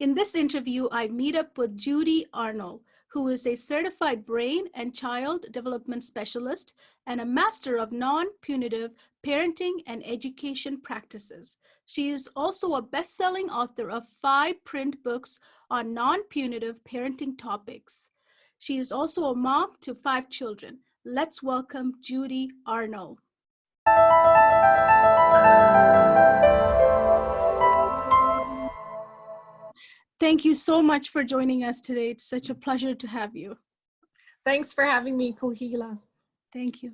In this interview, I meet up with Judy Arnall, who is a certified brain and child development specialist and a master of non-punitive parenting and education practices. She is also a best-selling author of 5 print books on non-punitive parenting topics. She is also a mom to 5 children. Let's welcome Judy Arnall. Thank you so much for joining us today. It's such a pleasure to have you. Thanks for having me, Kohila. Thank you.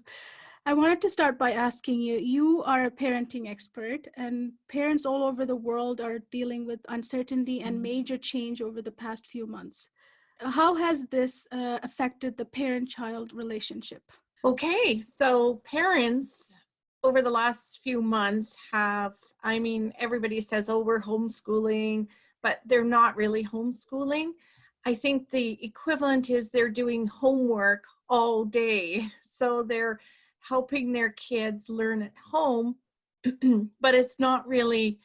I wanted to start by asking you, you are a parenting expert, and parents all over the world are dealing with uncertainty and major change over the past few months. How has this affected the parent-child relationship? Okay, so parents over the last few months have, everybody says, oh, we're homeschooling, but they're not really homeschooling. I think the equivalent is they're doing homework all day. So they're helping their kids learn at home, but it's not really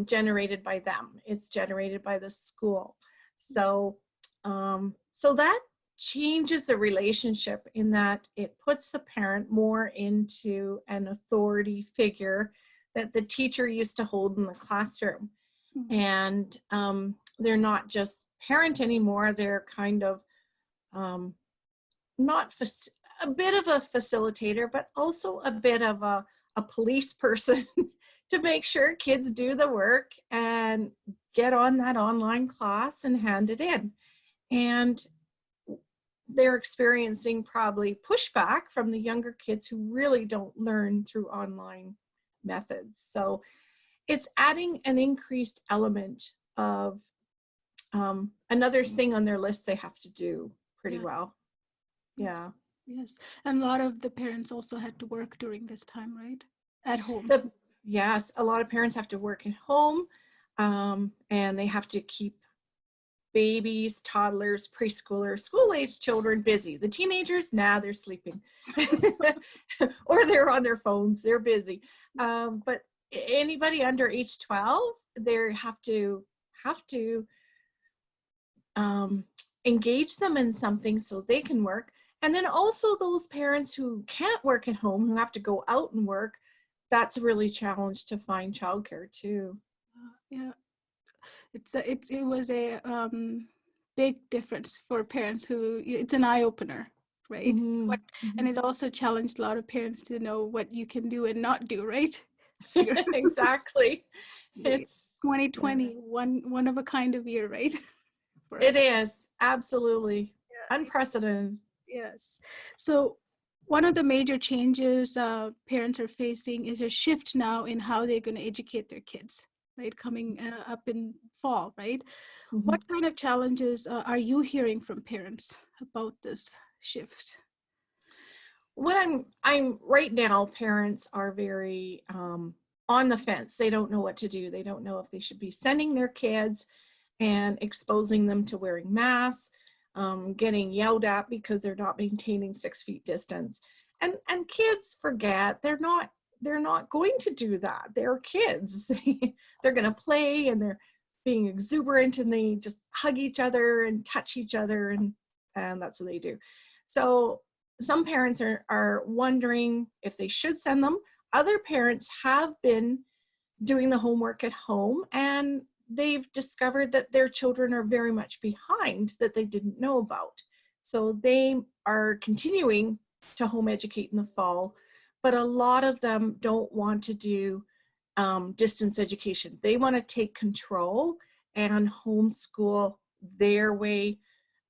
generated by them. It's generated by the school. So that changes the relationship in that it puts the parent more into an authority figure that the teacher used to hold in the classroom. Mm-hmm. And they're not just parent anymore. They're kind of a bit of a facilitator, but also a bit of a police person to make sure kids do the work and get on that online class and hand it in. And they're experiencing probably pushback from the younger kids who really don't learn through online methods. So it's adding an increased element of another thing on their list they have to do pretty well. Yeah. Yes. And a lot of the parents also had to work during this time, right? At home. Yes. A lot of parents have to work at home, and they have to keep babies, toddlers, preschoolers, school-age children busy. The teenagers, they're sleeping. Or they're on their phones. They're busy. But anybody under age 12, they have to engage them in something so they can work. And then also those parents who can't work at home, who have to go out and work, that's really challenged to find childcare too. Yeah, it was a big difference for parents who, it's an eye-opener, right? Mm-hmm. And it also challenged a lot of parents to know what you can do and not do, right? Exactly. It's 2020, one of a kind of year, right? It is, absolutely. Yeah. Unprecedented. Yes. So one of the major changes parents are facing is a shift now in how they're going to educate their kids, right? Coming up in fall, right? Mm-hmm. What kind of challenges are you hearing from parents about this shift? What I'm right now, parents are very on the fence. They don't know what to do. They don't know if they should be sending their kids and exposing them to wearing masks, getting yelled at because they're not maintaining 6 feet distance. And kids forget they're not going to do that. They're kids. They're going to play, and they're being exuberant, and they just hug each other and touch each other, and that's what they do. So some parents are wondering if they should send them. Other parents have been doing the homework at home, and they've discovered that their children are very much behind that they didn't know about. So they are continuing to home educate in the fall, but a lot of them don't want to do distance education. They want to take control and homeschool their way.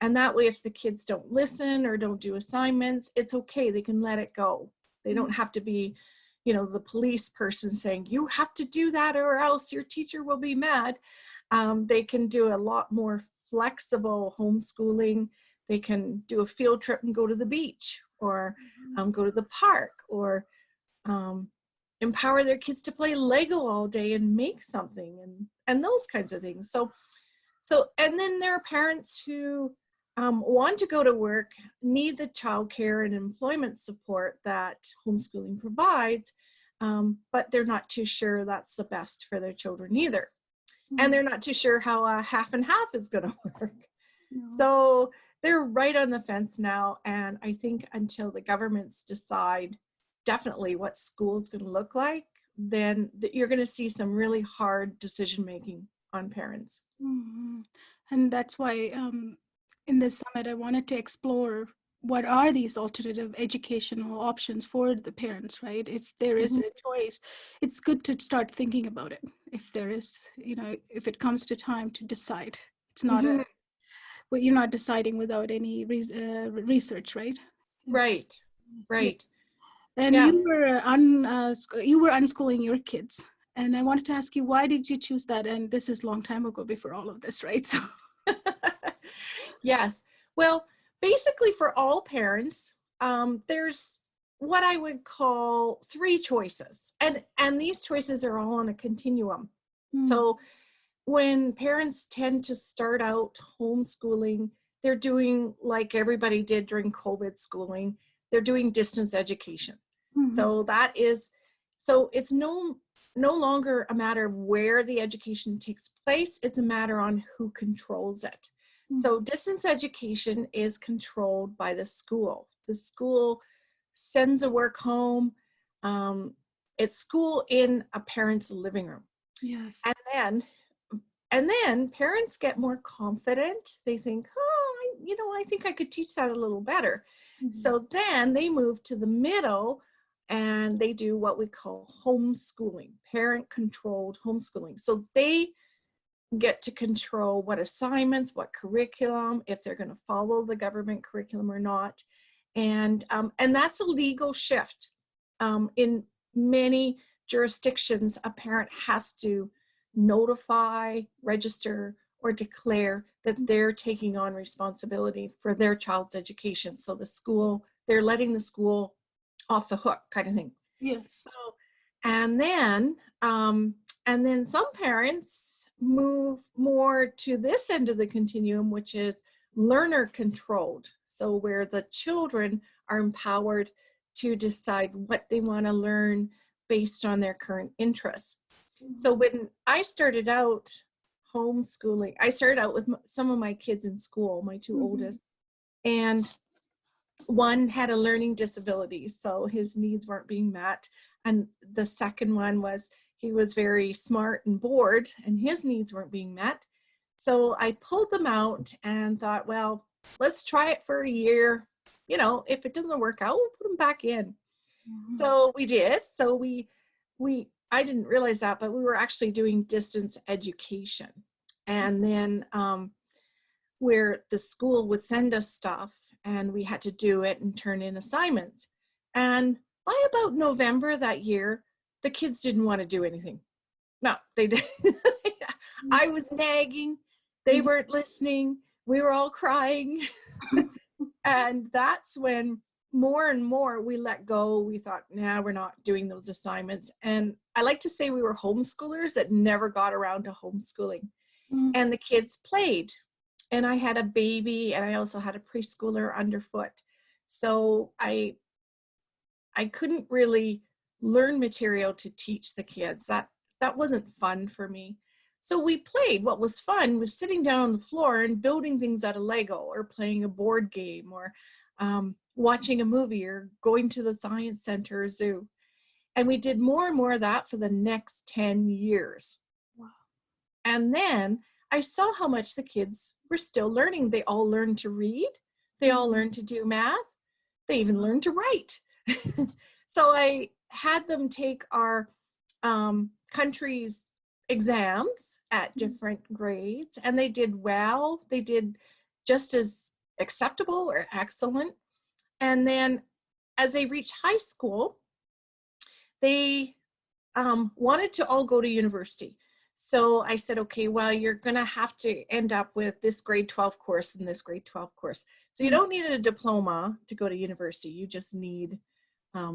And that way, if the kids don't listen or don't do assignments, it's okay. They can let it go. They don't have to be, the police person saying, you have to do that or else your teacher will be mad. They can do a lot more flexible homeschooling. They can do a field trip and go to the beach, or go to the park, or empower their kids to play Lego all day and make something, and those kinds of things. So, and then there are parents who want to go to work, need the childcare and employment support that homeschooling provides, but they're not too sure that's the best for their children either. and Mm. they're not too sure how a half and half is going to work. No. So they're right on the fence now. And I think until the governments decide definitely what school is going to look like, then you're going to see some really hard decision making on parents. Mhm. And that's why in this summit, I wanted to explore what are these alternative educational options for the parents, right? If there is Mhm. a choice, it's good to start thinking about it. If there is, if it comes to time to decide, it's not Mhm. well, you're not deciding without any research, right? Right, Yeah. right. And Yeah. you were unschooling your kids, and I wanted to ask you, why did you choose that? And this is a long time ago, before all of this, right? So. Yes. Well, basically, for all parents, there's what I would call three choices, and these choices are all on a continuum. Mm, So when parents tend to start out homeschooling, they're doing like everybody did during COVID schooling. They're doing distance education. mhm, So that is, so it's no longer a matter of where the education takes place. It's a matter on who controls it. So mm, distance education is controlled by the school. The school sends a work home. Um, it's school in a parent's living room. yes. And then parents get more confident. They think, oh, I think I could teach that a little better. Mhm, So then they move to the middle and they do what we call homeschooling, parent controlled homeschooling. So they get to control what assignments, what curriculum, if they're going to follow the government curriculum or not. And that's a legal shift. In many jurisdictions, a parent has to notify, register, or declare that they're taking on responsibility for their child's education. So they're letting the school off the hook, kind of thing. yes. So, and then, um, and then some parents move more to this end of the continuum, which is learner controlled. So where the children are empowered to decide what they want to learn based on their current interests. So Mhm, when I started out homeschooling, I started out with some of my kids in school, my two mhm, oldest, and one had a learning disability, so his needs weren't being met. And the second one was he was very smart and bored, and his needs weren't being met. So I pulled them out and thought, well, let's try it for a year. If it doesn't work out, we'll put them back in. mhm, So we did. So I didn't realize that, but we were actually doing distance education. And then where the school would send us stuff and we had to do it and turn in assignments. And by about November that year, the kids didn't want to do anything. No, they didn't. I was nagging. They mhm, weren't listening. We were all crying. And that's when more and more we let go. We thought, nah, we're not doing those assignments. And I like to say we were homeschoolers that never got around to homeschooling. mhm, And the kids played. And I had a baby and I also had a preschooler underfoot. So I couldn't really learn material to teach the kids. That wasn't fun for me. So we played. What was fun was sitting down on the floor and building things out of Lego or playing a board game or watching a movie or going to the science center or zoo. And we did more and more of that for the next 10 years. wow. And then I saw how much the kids were still learning. They all learned to read. They all Mhm, learned to do math. They even learned to write. So I had them take our country's exams at mhm, different grades, and they did well. They did just as acceptable or excellent. And then as they reached high school, they wanted to all go to university. So I said, okay, well, you're going to have to end up with this grade 12 course and this grade 12 course. So you mhm. don't need a diploma to go to university. You just need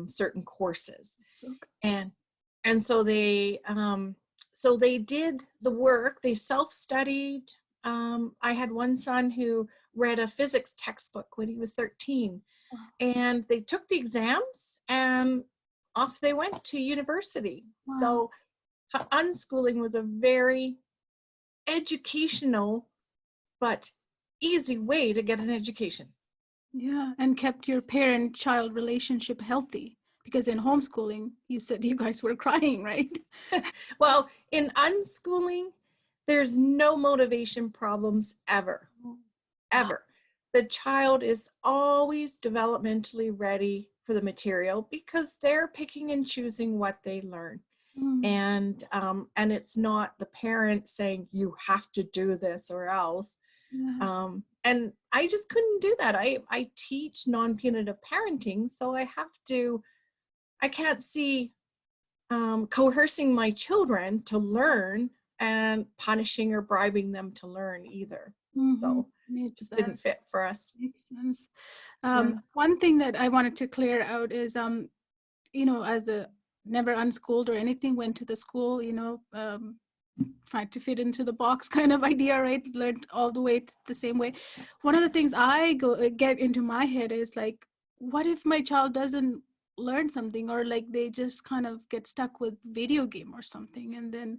certain courses. So And so they did the work. They self-studied. I had one son who read a physics textbook when he was 13, wow. and they took the exams and off they went to university. Wow. So unschooling was a very educational but easy way to get an education. Yeah, and kept your parent-child relationship healthy. Because in homeschooling, you said you guys were crying, right? Well, in unschooling, there's no motivation problems ever, ever. The child is always developmentally ready for the material because they're picking and choosing what they learn. Mm. And it's not the parent saying you have to do this or else. Yeah. And I just couldn't do that. I teach non-punitive parenting, so I can't see coercing my children to learn and punishing or bribing them to learn either. So it just didn't fit for us. Makes sense. Yeah. One thing that I wanted to clear out is, as a never unschooled or anything, went to the school, tried to fit into the box kind of idea, right? Learned all the way the same way. One of the things I get into my head is like, what if my child doesn't learn something, or like they just kind of get stuck with video game or something, and then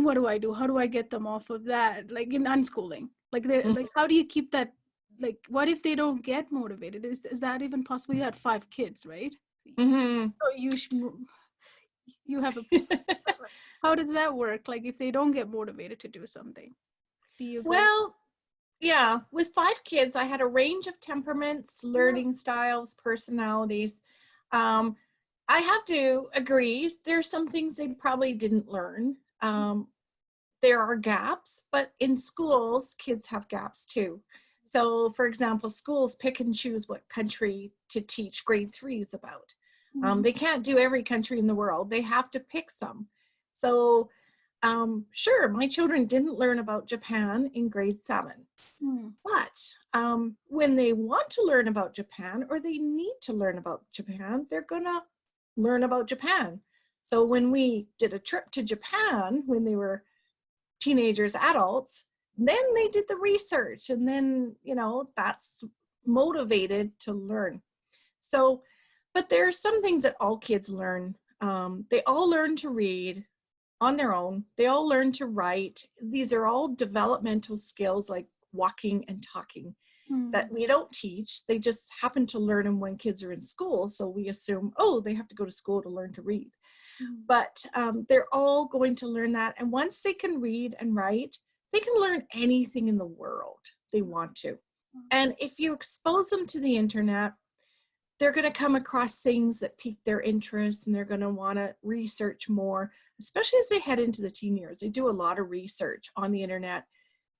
what do I do? How do I get them off of that? Like in unschooling, like they're like, how do you keep that? Like, what if they don't get motivated? Is that even possible? You had 5 kids, right? Mm-hmm. So you have a how does that work? Like if they don't get motivated to do something, do you go? Well, yeah, with 5 kids, I had a range of temperaments, learning styles, personalities. I have to agree, there's some things they probably didn't learn. There are gaps, but in schools, kids have gaps too. So, for example, schools pick and choose what country to teach grade 3s about. They can't do every country in the world. They have to pick some. So, sure, my children didn't learn about Japan in grade 7. But when they want to learn about Japan, or they need to learn about Japan, they're going to learn about Japan. So when we did a trip to Japan when they were teenagers, adults, then they did the research, and then, that's motivated to learn. So, but there are some things that all kids learn. They all learn to read on their own. They all learn to write. These are all developmental skills like walking and talking that we don't teach. They just happen to learn them when kids are in school. So we assume, oh, they have to go to school to learn to read. But they're all going to learn that. And once they can read and write, they can learn anything in the world they want to. And if you expose them to the internet, they're going to come across things that pique their interest, and they're going to want to research more, especially as they head into the teen years. They do a lot of research on the internet.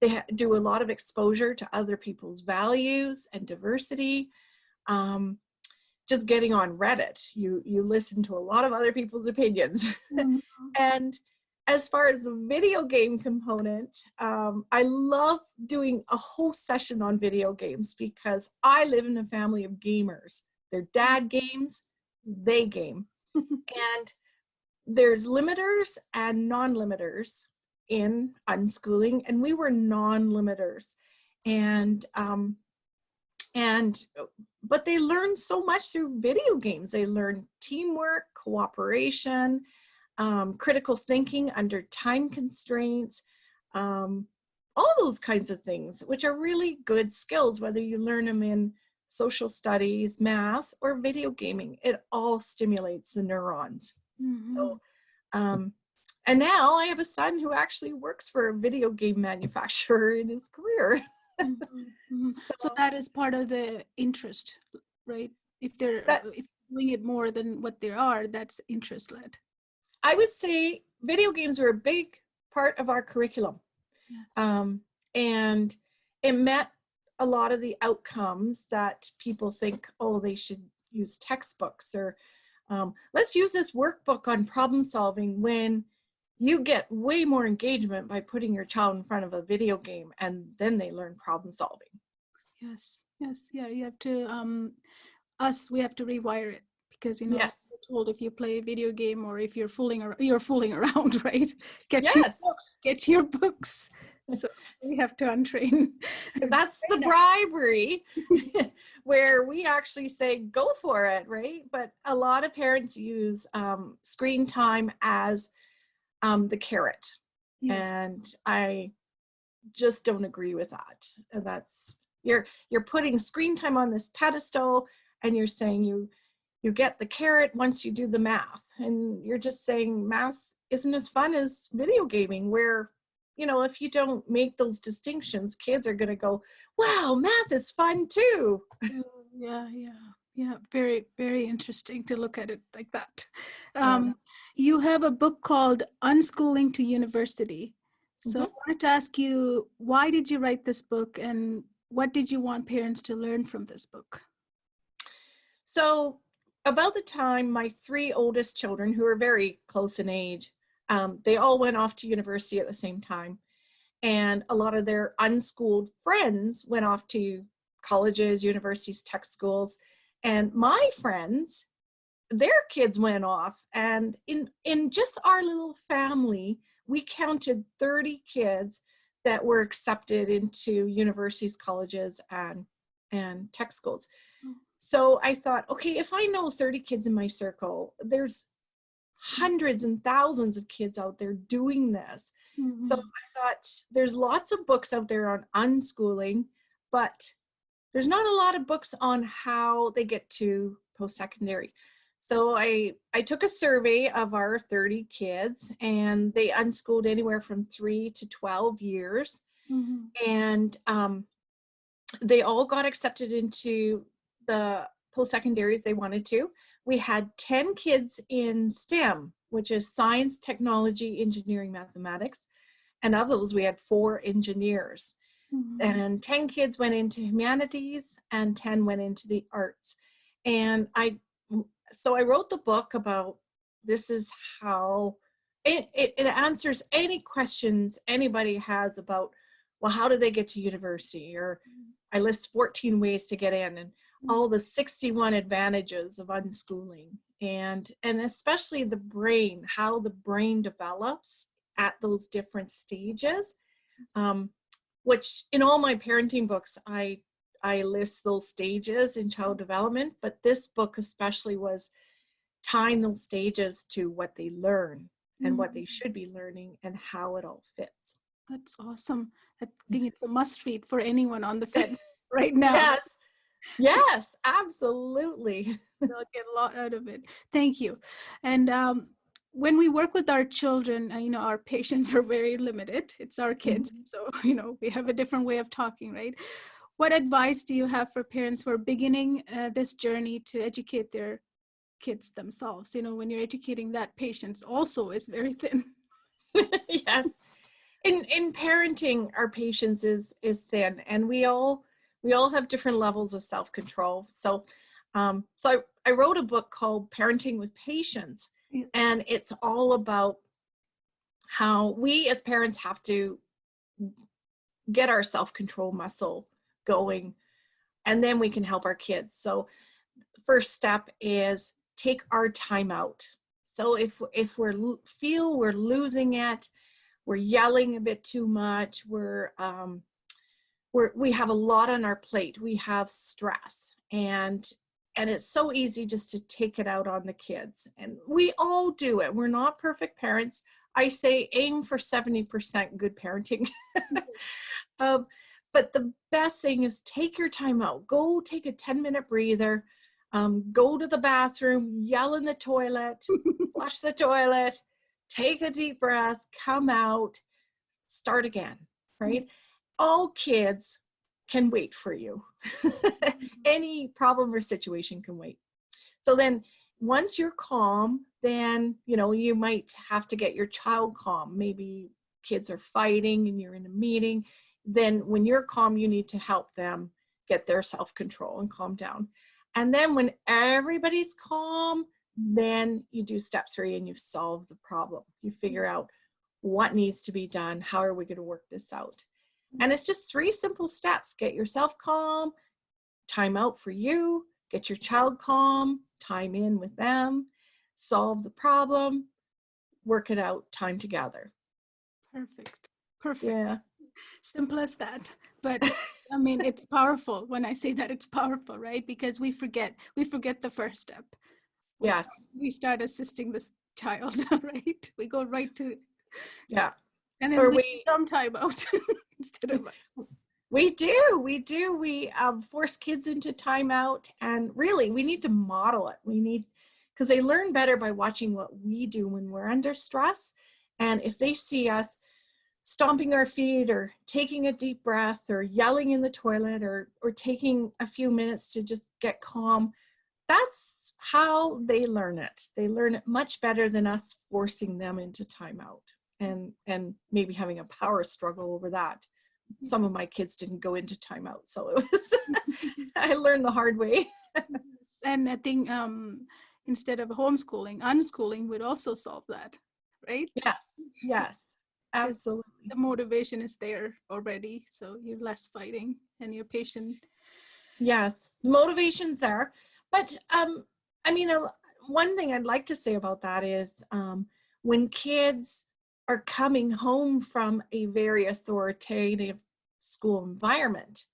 They do a lot of exposure to other people's values and diversity. Just getting on Reddit, you listen to a lot of other people's opinions. And as far as the video game component, I love doing a whole session on video games because I live in a family of gamers. Their dad games, they game. And there's limiters and non-limiters in unschooling, and we were non-limiters. But they learn so much through video games. They learn teamwork, cooperation, critical thinking under time constraints, all those kinds of things, which are really good skills, whether you learn them in social studies, math, or video gaming. It all stimulates the neurons. So, and now I have a son who actually works for a video game manufacturer in his career. So that is part of the interest, right? If they're doing it more than what they are, that's interest led. I would say video games are a big part of our curriculum. Yes. And it met a lot of the outcomes that people think, oh, they should use textbooks, or let's use this workbook on problem solving, when you get way more engagement by putting your child in front of a video game, and then they learn problem solving. Yes. Yeah, you have to, we have to rewire it, because, Yes. you're told if you play a video game or if you're fooling around, right? Get your books. So we have to untrain. That's the bribery, where we actually say, go for it, right? But a lot of parents use screen time as the carrot. Yes. And I just don't agree with that. And that's, you're putting screen time on this pedestal, and you're saying you get the carrot once you do the math, and you're just saying math isn't as fun as video gaming, where, you know, if you don't make those distinctions, kids are going to go, wow, math is fun too. Yeah, yeah. Very, very interesting to look at it like that. Yeah. You have a book called Unschooling to University. So I Mhm. wanted to ask you, why did you write this book, and what did you want parents to learn from this book? So about the time my three oldest children, who are very close in age, they all went off to university at the same time. And a lot of their unschooled friends went off to colleges, universities, tech schools. And my friends, their kids went off. And in just our little family, we counted 30 kids that were accepted into universities, colleges, and tech schools. So I thought, okay, if I know 30 kids in my circle, there's hundreds and thousands of kids out there doing this. So Mhm. I thought, there's lots of books out there on unschooling, but there's not a lot of books on how they get to post-secondary. So I took a survey of our 30 kids, and they unschooled anywhere from 3 to 12 years. Mhm. And they all got accepted into the post-secondaries they wanted to. We had 10 kids in STEM, which is science, technology, engineering, mathematics. And of those, we had 4 engineers. Mhm. And 10 kids went into humanities, and 10 went into the arts. And so I wrote the book about, this is how it answers any questions anybody has about, well, how do they get to university? Or I list 14 ways to get in, and all the 61 advantages of unschooling, and especially the brain, how the brain develops at those different stages. Which in all my parenting books, I list those stages in child development, but this book especially was tying those stages to what they learn and what they Mhm. should be learning and how it all fits. That's awesome. I think it's a must read for anyone on the fence right now. Yes, yes, absolutely. They'll get a lot out of it. Thank you. And when we work with our children, our patients are very limited. It's our kids. Mhm. So, we have a different way of talking, right? What advice do you have for parents who are beginning this journey to educate their kids themselves? When you're educating that, patience also is very thin. Yes. In parenting, our patience is thin, and we all have different levels of self-control. So I wrote a book called Parenting with Patience, Yes. and it's all about how we as parents have to get our self-control muscle going, and then we can help our kids. So first step is take our time out. So if feel we're losing it, we're yelling a bit too much, we have a lot on our plate, we have stress, and it's so easy just to take it out on the kids, and we all do it. We're not perfect parents. I say aim for 70% good parenting. um, but the best thing is take your time out. Go take a 10-minute breather. Go to the bathroom, yell in the toilet, flush the toilet, take a deep breath, come out, start again, right? All kids can wait for you. Any problem or situation can wait. So then once you're calm, then, you might have to get your child calm. Maybe kids are fighting and you're in a meeting. Then when you're calm, you need to help them get their self-control and calm down. And then when everybody's calm, then you do step 3 and you've solved the problem. You figure out what needs to be done. How are we going to work this out? And it's just 3 simple steps. Get yourself calm, time out for you, get your child calm, time in with them, solve the problem, work it out, time together. Perfect. Perfect. Yeah. Simple as that. But I mean, it's powerful. When I say that, it's powerful, right? Because we forget the first step. Yes. We start assisting this child, right? We go right to Yeah. And then or we come timeout instead of us. We do. We force kids into timeout, and really we need to model it. Because they learn better by watching what we do when we're under stress. And if they see us stomping our feet or taking a deep breath or yelling in the toilet or taking a few minutes to just get calm, that's how they learn it. They learn it much better than us forcing them into timeout and maybe having a power struggle over that. Some of my kids didn't go into timeout, so it was I learned the hard way. And I think instead of homeschooling, unschooling would also solve that, right? Yes, absolutely. The motivation is there already, so you're less fighting and you're patient. Yes, motivation's there. But I mean, one thing I'd like to say about that is when kids are coming home from a very authoritative school environment,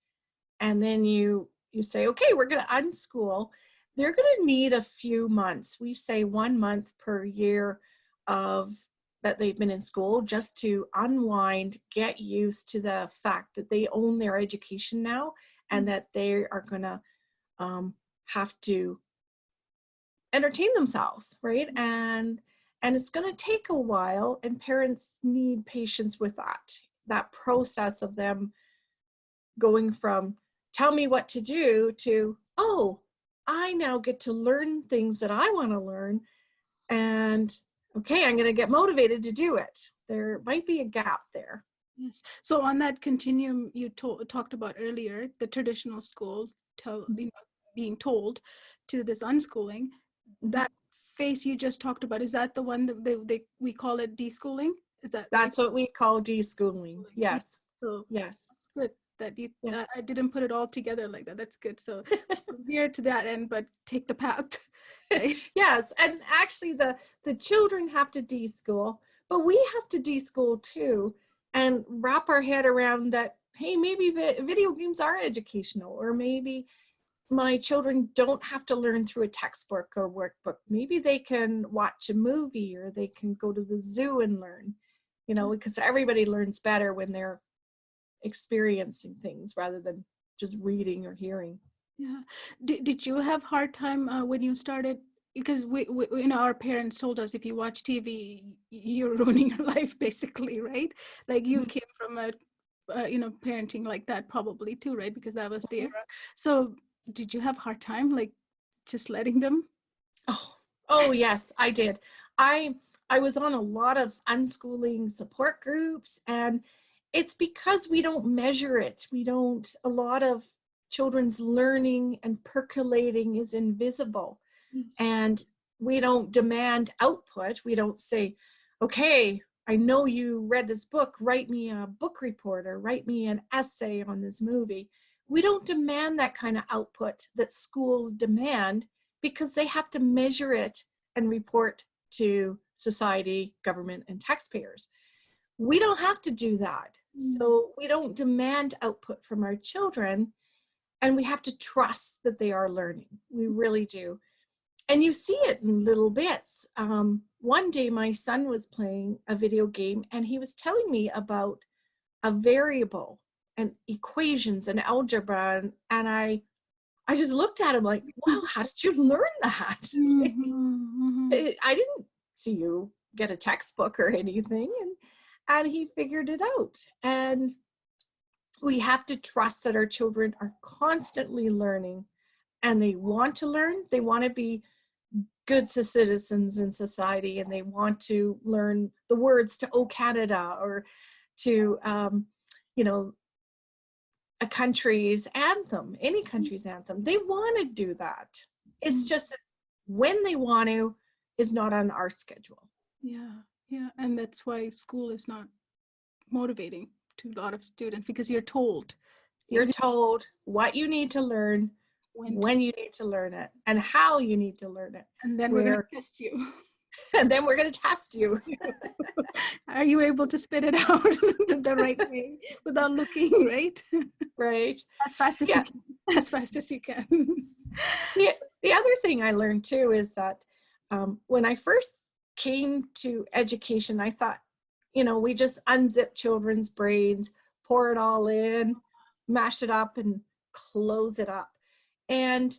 and then you say, okay, we're going to unschool, they're going to need a few months. We say 1 month per year of that they've been in school just to unwind, get used to the fact that they own their education now and that they are going to have to entertain themselves, right? And it's going to take a while, and parents need patience with that process of them going from tell me what to do to, oh, I now get to learn things that I want to learn, and okay, I'm going to get motivated to do it. There might be a gap there. Yes. So on that continuum you talked about earlier, the traditional school being told to this unschooling, that phase you just talked about, is that the one that we call it deschooling? Is that that's right? What we call deschooling? Yes. So yes, that's good that you I didn't put it all together like that. That's good. So from here to that end, but take the path. Right? Yes, and actually the children have to deschool, but we have to deschool too, and wrap our head around that, hey, maybe video games are educational, or maybe my children don't have to learn through a textbook or workbook. Maybe they can watch a movie, or they can go to the zoo and learn, because everybody learns better when they're experiencing things rather than just reading or hearing. Yeah. Did you have hard time when you started? Because we our parents told us if you watch TV, you're ruining your life, basically, right? Like you came from a, parenting like that probably too, right? Because that was the era. So did you have a hard time, like just letting them? Oh yes, I did. I was on a lot of unschooling support groups, and it's because we don't measure it. A lot of children's learning and percolating is invisible. Yes. And we don't demand output. We don't say, okay, I know you read this book, write me a book report or write me an essay on this movie. We don't demand that kind of output that schools demand, because they have to measure it and report to society, government, and taxpayers. We don't have to do that. So we don't demand output from our children, and we have to trust that they are learning. We really do. And you see it in little bits. One day my son was playing a video game, and he was telling me about a variable and equations and algebra, and I just looked at him like, wow, how did you learn that? I didn't see you get a textbook or anything. And he figured it out. And we have to trust that our children are constantly learning, and they want to learn. They want to be good citizens in society, and they want to learn the words to "Oh Canada" or to, a country's anthem, any country's anthem. They want to do that. It's just that when they want to is not on our schedule. Yeah, and that's why school is not motivating to a lot of students, because you're told. You're told what you need to learn, when you need to learn it, and how you need to learn it. And then we're going to test you. And then we're going to test you. Are you able to spit it out the right way without looking, right? Right. As fast as you can. As fast as you can. The other thing I learned too is that when I first came to education, I thought, we just unzip children's brains, pour it all in, mash it up, and close it up. And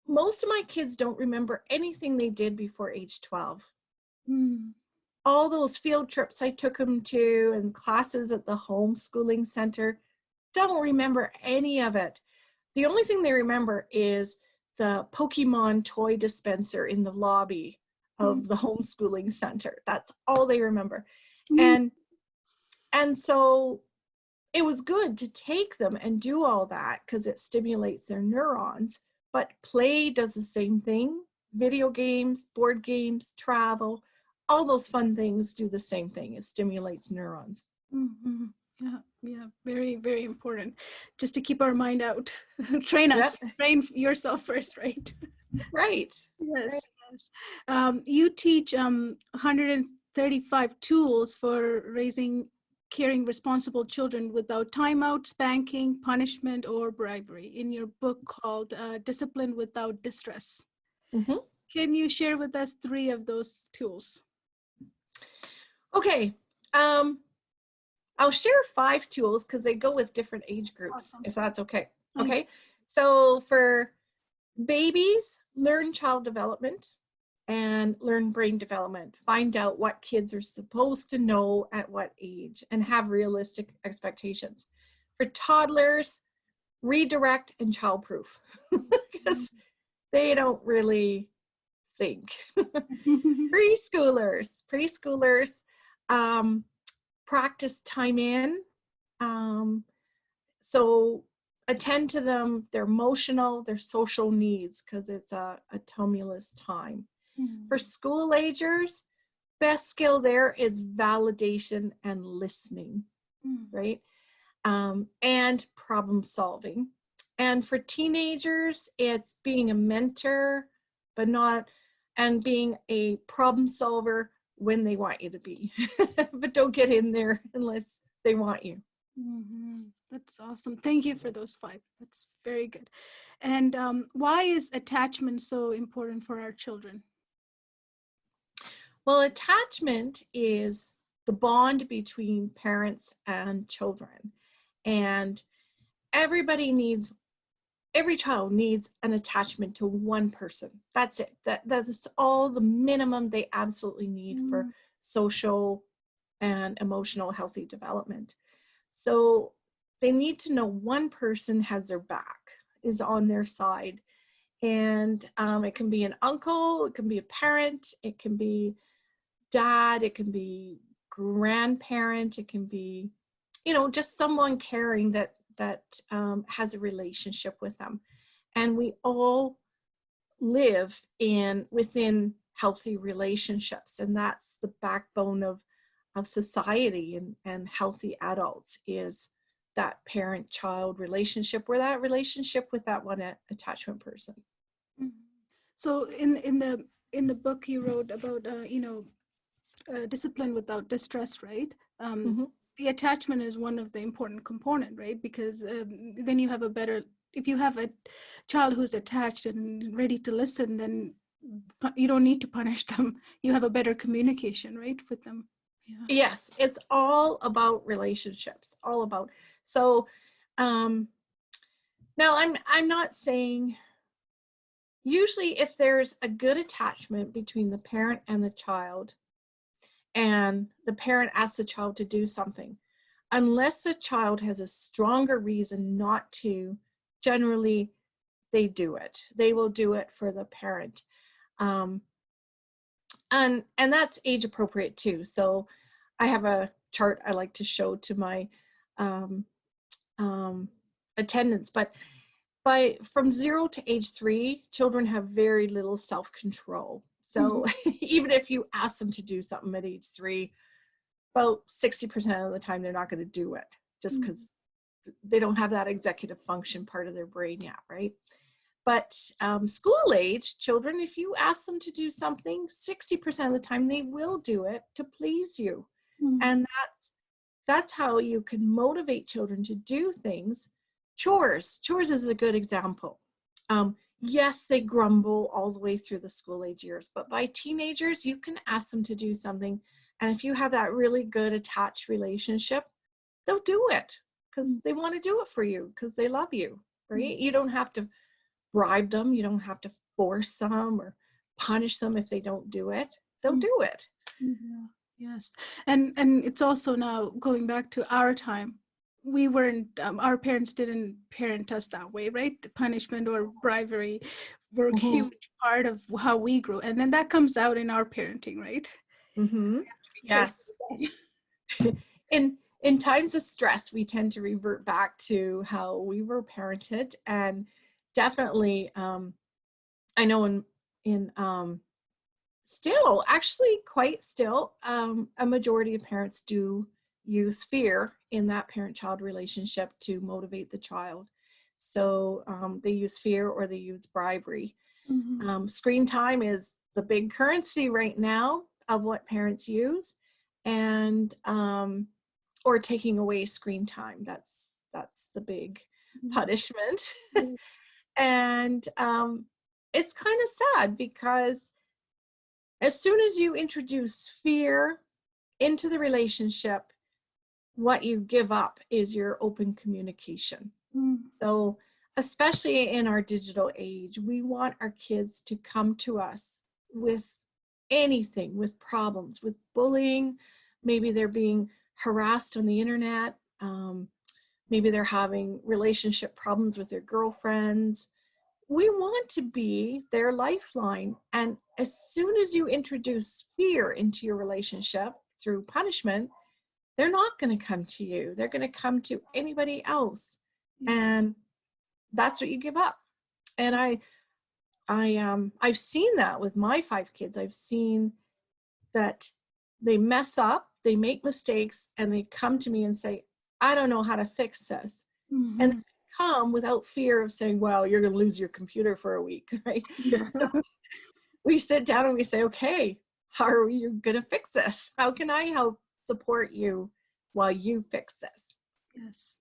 most of my kids don't remember anything they did before age 12. All those field trips I took them to and classes at the homeschooling center, don't remember any of it. The only thing they remember is the Pokemon toy dispenser in the lobby of the homeschooling center. That's all they remember. And so it was good to take them and do all that because it stimulates their neurons. But play does the same thing. Video games, board games, travel, all those fun things do the same thing. It stimulates neurons. Yeah, very, very important. Just to keep our mind out. Train us. Yep. Train yourself first, right? Right. Yes. Right. Yes. You teach 135 tools for raising caring responsible children without timeout, spanking, punishment, or bribery in your book called Discipline Without Distress. Can you share with us 3 of those tools? Okay. I'll share 5 tools because they go with different age groups, if that's okay. Okay. So for babies, learn child development and learn brain development. Find out what kids are supposed to know at what age and have realistic expectations. For toddlers, redirect and childproof because they don't really think. Preschoolers, practice time in. So attend to them, their emotional, their social needs, because it's a tumultuous time. For school agers, best skill there is validation and listening, right? And problem solving. And for teenagers, it's being a mentor, and being a problem solver when they want you to be, but don't get in there unless they want you. That's awesome. Thank you for those 5. That's very good. And why is attachment so important for our children? Well, attachment is the bond between parents and children. And every child needs an attachment to one person. That's it. That's all the minimum they absolutely need for social and emotional healthy development. So they need to know one person has their back, is on their side. And it can be an uncle, it can be a parent, it can be dad, it can be grandparent, it can be, just someone caring that has a relationship with them. And we all live within healthy relationships, and that's the backbone of society and healthy adults, is that parent-child relationship, or that relationship with that one attachment person. So in the book you wrote about discipline without distress, right? The attachment is one of the important component, right? Because then you have if you have a child who's attached and ready to listen, then you don't need to punish them. You have a better communication, right, with them. Yeah. Yes, it's all about relationships, all about. So now I'm not saying, usually if there's a good attachment between the parent and the child, and the parent asks the child to do something, unless the child has a stronger reason not to, generally they do it. They will do it for the parent. And that's age appropriate too. So I have a chart I like to show to my attendants, but from 0 to age 3, children have very little self-control. So even if you ask them to do something at age 3, about 60% of the time they're not going to do it, just because they don't have that executive function part of their brain yet, right? But school age children, if you ask them to do something, 60% of the time they will do it to please you. And that's how you can motivate children to do things. Chores is a good example. Yes, they grumble all the way through the school age years, but by teenagers, you can ask them to do something And if you have that really good attached relationship, they'll do it because they want to do it for you because they love you, right? You don't have to bribe them. You don't have to force them or punish them if they don't do it. They'll do it. Yeah. Yes. And it's also now going back to our time. We weren't, our parents didn't parent us that way, right? The punishment or bribery were a huge part of how we grew. And then that comes out in our parenting, right? Yes. In times of stress, we tend to revert back to how we were parented, and definitely, I know in still, actually, quite still, a majority of parents do use fear in that parent-child relationship to motivate the child. So they use fear or they use bribery. Screen time is the big currency right now of what parents use, and or taking away screen time. That's the big punishment. And it's kind of sad because as soon as you introduce fear into the relationship, what you give up is your open communication. So especially in our digital age, we want our kids to come to us with anything, with problems, with bullying. Maybe they're being harassed on the internet. Maybe they're having relationship problems with their girlfriends. We want to be their lifeline. And as soon as you introduce fear into your relationship through punishment, they're not going to come to you. They're going to come to anybody else. And that's what you give up. And I've seen that with my 5 kids. I've seen that they mess up, they make mistakes, and they come to me and say, I don't know how to fix this. And they come without fear of saying, well, you're going to lose your computer for a week, right? So we sit down and we say, okay, how are you going to fix this? How can I help support you while you fix this? Yes.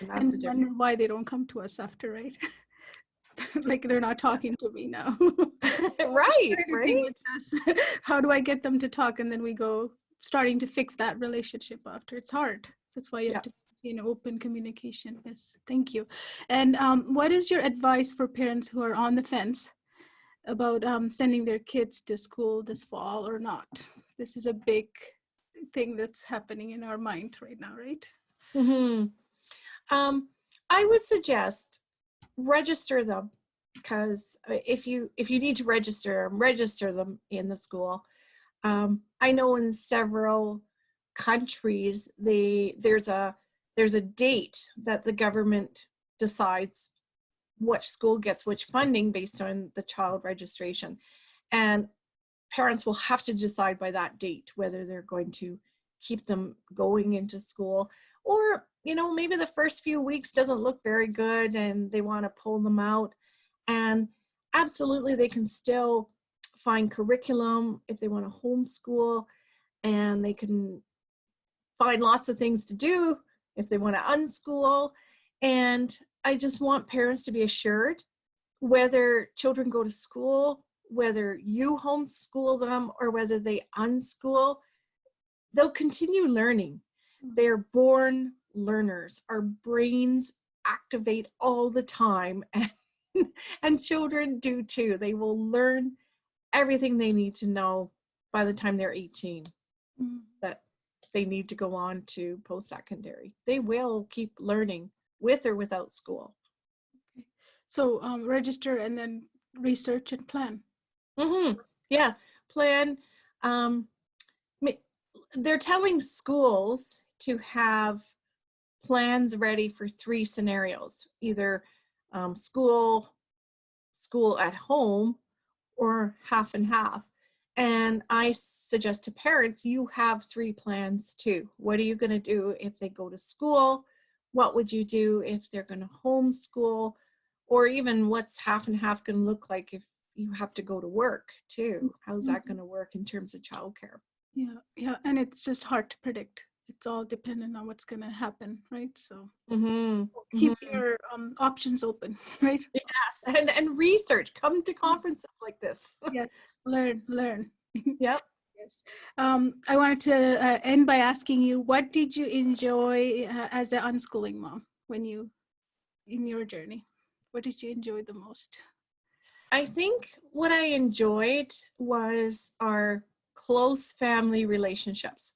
And wonder why they don't come to us after, right? Like they're not talking to me now. Right. How do I get them to talk? And then we go starting to fix that relationship after. It's hard. That's why you have to open communication. Yes, thank you. And what is your advice for parents who are on the fence about sending their kids to school this fall or not? This is a big thing that's happening in our mind right now, right? I would suggest register them, because if you need to register them in the school. I know in several countries there's a date that the government decides which school gets which funding based on the child registration, and parents will have to decide by that date whether they're going to keep them going into school, or maybe the first few weeks doesn't look very good and they want to pull them out. And absolutely, they can still find curriculum if they want to homeschool, and they can find lots of things to do if they want to unschool. And I just want parents to be assured, whether children go to school, whether you homeschool them, or whether they unschool, they'll continue learning. They're born learners. Our brains activate all the time, and children do too. They will learn everything they need to know by the time they're 18, that they need to go on to post-secondary. They will keep learning with or without school. Okay. So register and then research and plan. Yeah, plan. They're telling schools to have plans ready for 3 scenarios, either school at home, or half and half. And I suggest to parents, you have 3 plans too. What are you going to do if they go to school? What would you do if they're going to homeschool? Or even what's half and half going to look like if you have to go to work too? How's that going to work in terms of childcare? Yeah, and it's just hard to predict. It's all dependent on what's going to happen, right? So keep your options open, right? Yes, and research. Come to conferences like this. Yes, learn. Yep. Yes. I wanted to end by asking you, what did you enjoy as an unschooling mom in your journey? What did you enjoy the most? I think what I enjoyed was our close family relationships.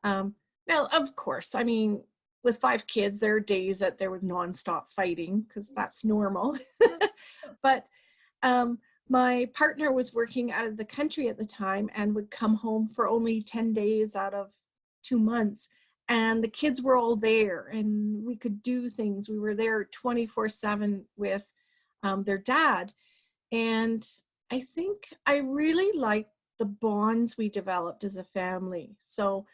Now, of course, I mean, with 5 kids, there are days that there was nonstop fighting because that's normal. But my partner was working out of the country at the time and would come home for only 10 days out of 2 months. And the kids were all there and we could do things. We were there 24/7 with their dad. And I think I really liked the bonds we developed as a family. So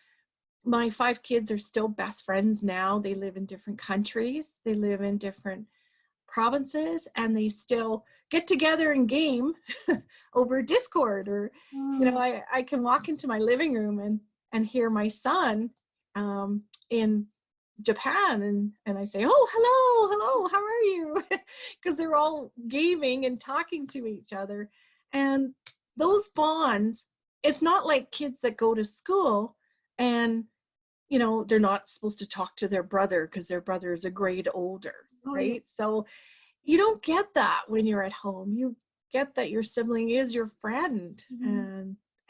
my 5 kids are still best friends now. They live in different countries. They live in different provinces, and they still get together and game over Discord. Or, I can walk into my living room and hear my son in Japan, and I say, "Oh, hello, how are you?" Because they're all gaming and talking to each other. And those bonds, it's not like kids that go to school and they're not supposed to talk to their brother because their brother is a grade older, right? So you don't get that when you're at home. You get that your sibling is your friend,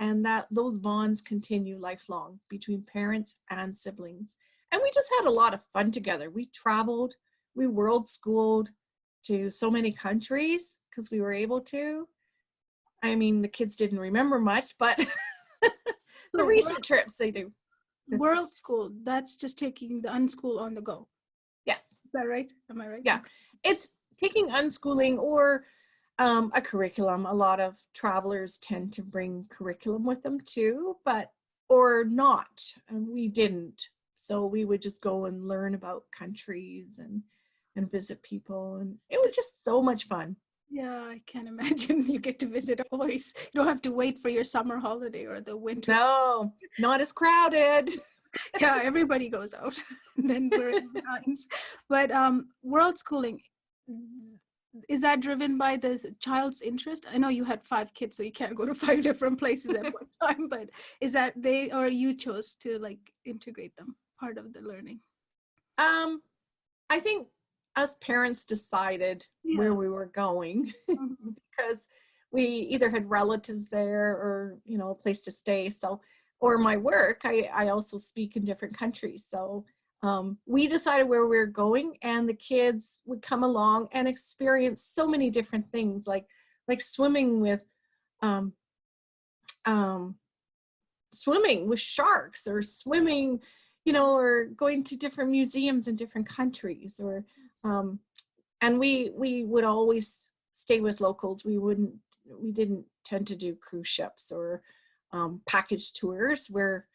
and that those bonds continue lifelong between parents and siblings. And we just had a lot of fun together. We traveled, we world schooled to so many countries because we were able to. I mean, the kids didn't remember much, but the recent trips they do. World school, that's just taking the unschool on the go. Yes. Is that right? Am I right? Yeah. It's taking unschooling or a curriculum. A lot of travelers tend to bring curriculum with them too, or not. And we didn't. So we would just go and learn about countries and visit people. And it was just so much fun. Yeah, I can't imagine you get to visit always. You don't have to wait for your summer holiday or the winter. No, not as crowded. Yeah, everybody goes out. And then we're in the lines. But world schooling, is that driven by the child's interest? I know you had 5 kids, so you can't go to 5 different places at one time, but is that they or you chose to integrate them part of the learning? I think us parents decided where we were going because we either had relatives there or a place to stay. So, or my work, I also speak in different countries. So we decided where we were going, and the kids would come along and experience so many different things, like swimming with sharks, or swimming, or going to different museums in different countries, or and we would always stay with locals. We didn't tend to do cruise ships or package tours. We're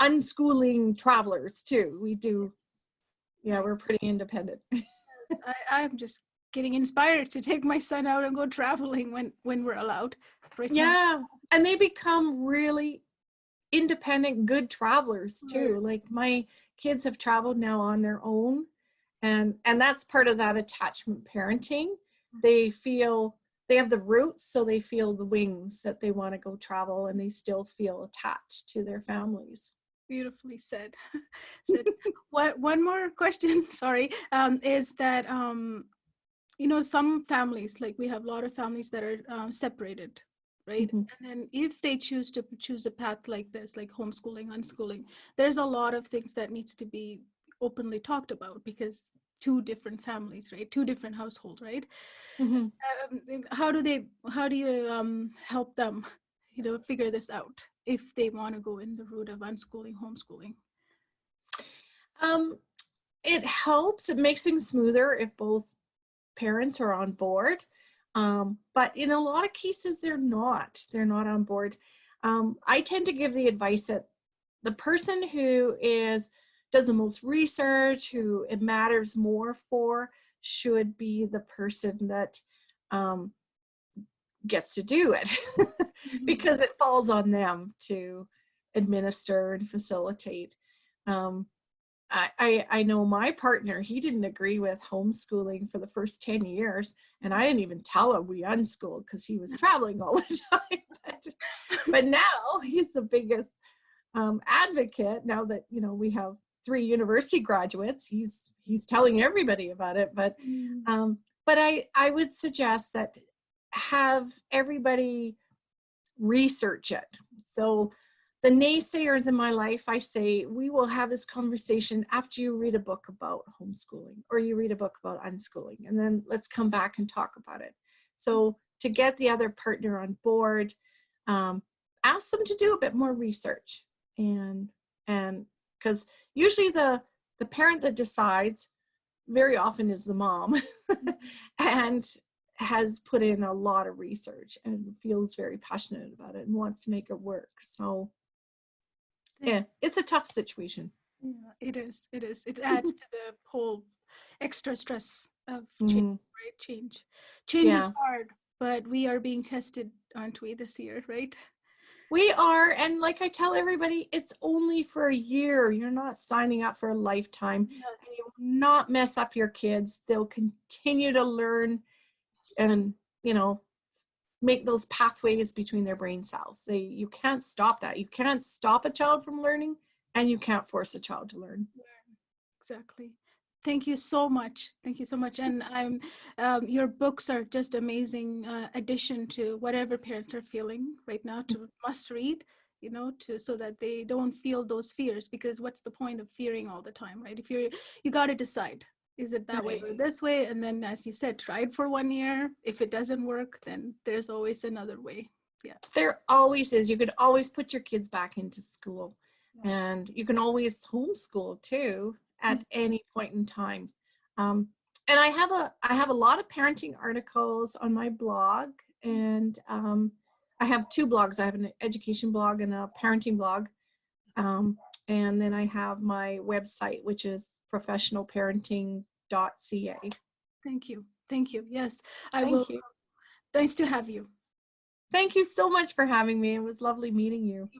unschooling travelers too. We do, we're pretty independent. I'm just getting inspired to take my son out and go traveling when we're allowed. Now. And they become really independent, good travelers too. Like my kids have traveled now on their own, and that's part of that attachment parenting. They feel they have the roots, so they feel the wings that they want to go travel, and they still feel attached to their families. Beautifully said. One more question, sorry, is that some families, like we have a lot of families that are separated, right? And then if they choose a path like this, like homeschooling, unschooling, there's a lot of things that needs to be openly talked about, because 2 different families, right? 2 different households, right? How do you help them figure this out if they want to go in the route of unschooling, homeschooling? It helps. It makes things smoother if both parents are on board. But in a lot of cases, they're not on board. I tend to give the advice that the person who does the most research, who it matters more for, should be the person that gets to do it, because it falls on them to administer and facilitate. I know my partner, he didn't agree with homeschooling for the first 10 years. And I didn't even tell him we unschooled because he was traveling all the time. But now he's the biggest advocate. Now that, you know, we have 3 university graduates, he's telling everybody about it. But I would suggest that have everybody research it. So the naysayers in my life, I say, we will have this conversation after you read a book about homeschooling or you read a book about unschooling, and then let's come back and talk about it. So to get the other partner on board, ask them to do a bit more research, and because usually the parent that decides very often is the mom and has put in a lot of research and feels very passionate about it and wants to make it work. So yeah, it's a tough situation. Yeah, it is. It is. It adds to the whole extra stress of change, right? Change is hard, but we are being tested, aren't we, this year, right? We are, and like I tell everybody, it's only for a year. You're not signing up for a lifetime. Yes. You will not mess up your kids. They'll continue to learn and, you know, make those pathways between their brain cells. You can't stop that. You can't stop a child from learning, and you can't force a child to learn. Exactly. Thank you so much. Thank you so much. And your books are just amazing addition to whatever parents are feeling right now, to must read, you know, so that they don't feel those fears, because what's the point of fearing all the time, right? If you got to decide, is it that way or this way? And then, as you said, try it for 1 year. If it doesn't work, then there's always another way. Yeah. There always is. You could always put your kids back into school, and you can always homeschool too at any point in time. And I have a lot of parenting articles on my blog, and I have 2 blogs. I have an education blog and a parenting blog. And then I have my website, which is professionalparenting.ca. Thank you. Thank you. Yes, I Thank will. you. Nice to have you. Thank you so much for having me. It was lovely meeting you.